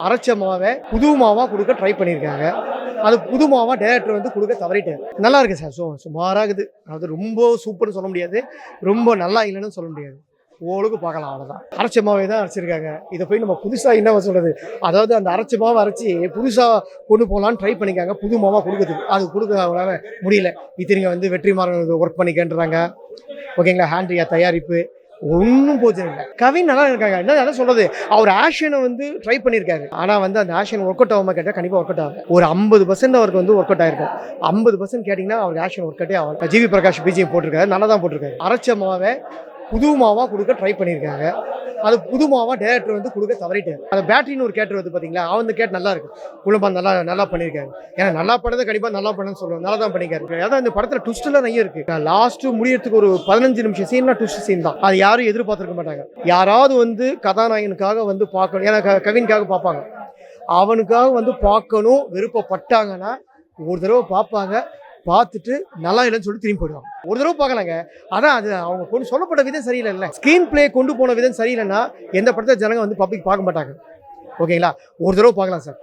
அரைச்ச மாவை புது மாவா கொடுக்க ட்ரை பண்ணியிருக்காங்க. அது புது மாவா டைரக்டர் வந்து கொடுக்க தவறிட்டாரு. நல்லா இருக்கு சார். சுமாரா இருக்குது. அது ரொம்ப சூப்பர்னு சொல்ல முடியாது. ரொம்ப நல்லா இல்லைன்னு சொல்ல முடியாது. ஓரளவுக்கு பார்க்கலாம் அவ்வளோதான். அரைச்ச மாவே தான் அரைச்சிருக்காங்க. இதை போய் நம்ம புதுசா என்ன சொல்றது? அதாவது அந்த அரைச்ச மாவை அரைச்சி புதுசா கொண்டு போகலான்னு ட்ரை பண்ணிக்காங்க. புது மாவா கொடுக்குறதுக்கு. அது கொடுக்க அவங்களால முடியல. இத்தனைங்க வந்து வெற்றிமாறன் ஒர்க் பண்ணிக்கன்றாங்க. ஓகேங்களா? ஹேண்ட்ரியா தயாரிப்பு ஒன்றும் போச்சு இல்லை. கவின் நல்லா இருக்காங்க. என்ன சொல்றது? அவர் ஆக்ஷனை வந்து ட்ரை பண்ணியிருக்காரு. ஆனால் வந்து அந்த ஆக்ஷன் ஒர்க் அவுட் ஆகாம கேட்டால் கண்டிப்பாக ஒர்க் அவுட் ஆகும். ஒரு 50% அவருக்கு வந்து ஒர்க் அவுட் ஆயிருக்கும். 50% கேட்டிங்கன்னா அவருக்கு ஆக்ஷன் ஒர்க் அவுட்டே ஆகும். ஜிவி பிரகாஷ் பிஜிஎம் போட்டிருக்காரு. நல்லா தான் போட்டிருக்காரு. அரைச்ச மாவை புது மாவா கொடுக்க ட்ரை பண்ணியிருக்காங்க. அது புது மாவா டைரக்டர் வந்து கொடுக்க தவறிட்டாரு. அந்த பேட்டரின்னு ஒரு கேரக்டர் வந்து பார்த்தீங்களா, அவன் கேட் நல்லா இருக்கு. குழம்பம் நல்லா பண்ணியிருக்காரு. ஏன்னா நல்லா பண்ணதை கண்டிப்பாக நல்லா பண்ணுன்னு சொல்லுவாங்க. நல்லா தான் பண்ணியிருக்காரு. அதான் இந்த படத்தில் ட்விஸ்ட்லாம் நிறைய இருக்கு. லாஸ்ட் முடியறதுக்கு ஒரு 15 நிமிஷம் சீன்னா ட்விஸ்ட் சீன் தான். அது யாரும் எதிர்பார்த்திருக்க மாட்டாங்க. யாராவது வந்து கதாநாயகனுக்காக வந்து பார்க்கணும். ஏன்னா கவினுக்காக பார்ப்பாங்க. அவனுக்காக வந்து பார்க்கணும் விருப்பப்பட்டாங்கன்னா ஒரு தடவை பார்ப்பாங்க. பார்த்துட்டு நல்லா இல்லைன்னு சொல்லி திரும்பி போயிடுவாங்க. ஒரு தடவை பார்க்கலாங்க. அதான் அது அவங்க கொண்டு சொல்லப்பட்ட விதம் சரியில்லை. ஸ்க்ரீன் பிளே கொண்டு போன விதம் சரியில்லைன்னா எந்த படத்தை ஜனங்க வந்து பப்ளிக் பார்க்க மாட்டாங்க. ஓகேங்களா? ஒரு தடவை பார்க்கலாம் சார்.